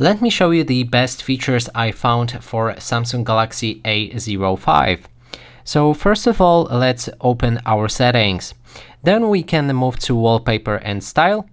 Let me show you the best features I found for Samsung Galaxy A05. So first of all, let's open our settings. Then we can move to wallpaper and style.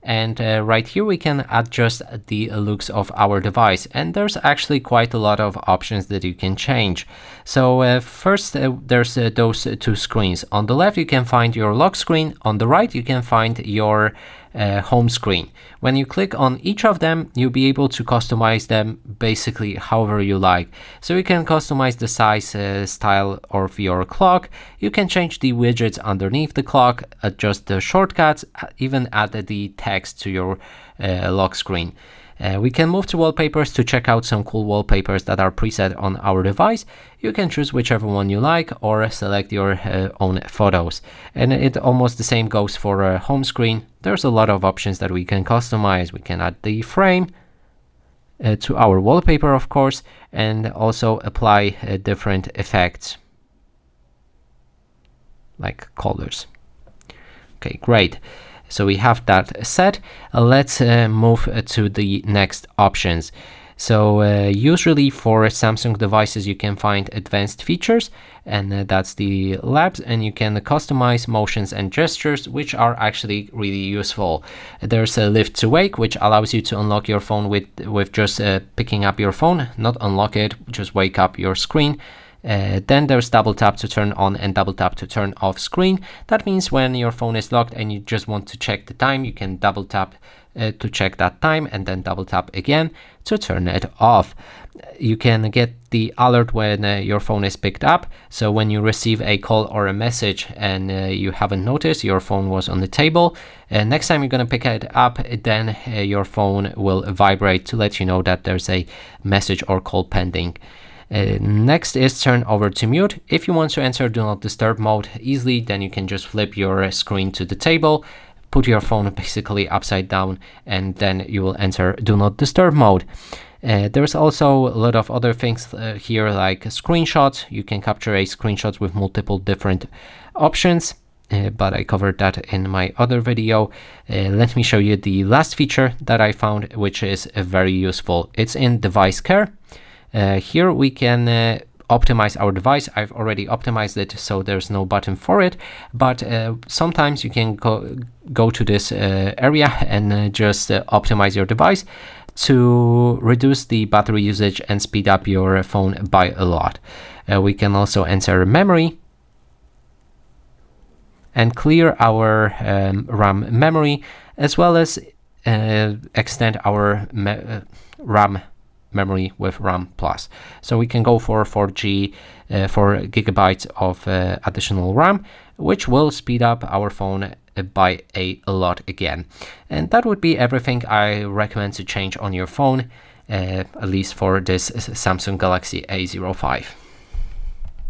And right here we can adjust the looks of our device, and there's actually quite a lot of options that you can change. So first there's those two screens. On the left you can find your lock screen, on the right you can find your home screen. When you click on each of them, you'll be able to customize them basically however you like. So you can customize the size, style of your clock. You can change the widgets underneath the clock, adjust the shortcuts, even add the text to your lock screen. We can move to wallpapers to check out some cool wallpapers that are preset on our device. You can choose whichever one you like or select your own photos. And it almost the same goes for a home screen. There's a lot of options that we can customize. We can add the frame to our wallpaper, of course, and also apply different effects like colors. Okay, great. So we have that set. Let's move to the next options. So usually for Samsung devices you can find advanced features, and that's the labs, and you can customize motions and gestures, which are actually really useful. There's a lift to wake, which allows you to unlock your phone with just picking up your phone, not unlock it, just wake up your screen. Then there's double tap to turn on and double tap to turn off screen. That means when your phone is locked and you just want to check the time, you can double tap to check that time and then double tap again to turn it off. You can get the alert when your phone is picked up. So when you receive a call or a message and you haven't noticed your phone was on the table, next time you're going to pick it up, then your phone will vibrate to let you know that there's a message or call pending. Next is turn over to mute. If you want to enter do not disturb mode easily, then you can just flip your screen to the table, put your phone basically upside down, and then you will enter do not disturb mode. There's also a lot of other things here, like screenshots. You can capture a screenshot with multiple different options, but I covered that in my other video. Let me show you the last feature that I found, which is very useful. It's in device care. Here we can optimize our device. I've already optimized it, so there's no button for it, but sometimes you can go to this area and just optimize your device to reduce the battery usage and speed up your phone by a lot. We can also enter memory and clear our RAM memory, as well as extend our RAM memory with RAM plus. So we can go for 4 gigabytes of additional RAM, which will speed up our phone by a lot again. And that would be everything I recommend to change on your phone, at least for this Samsung Galaxy A05.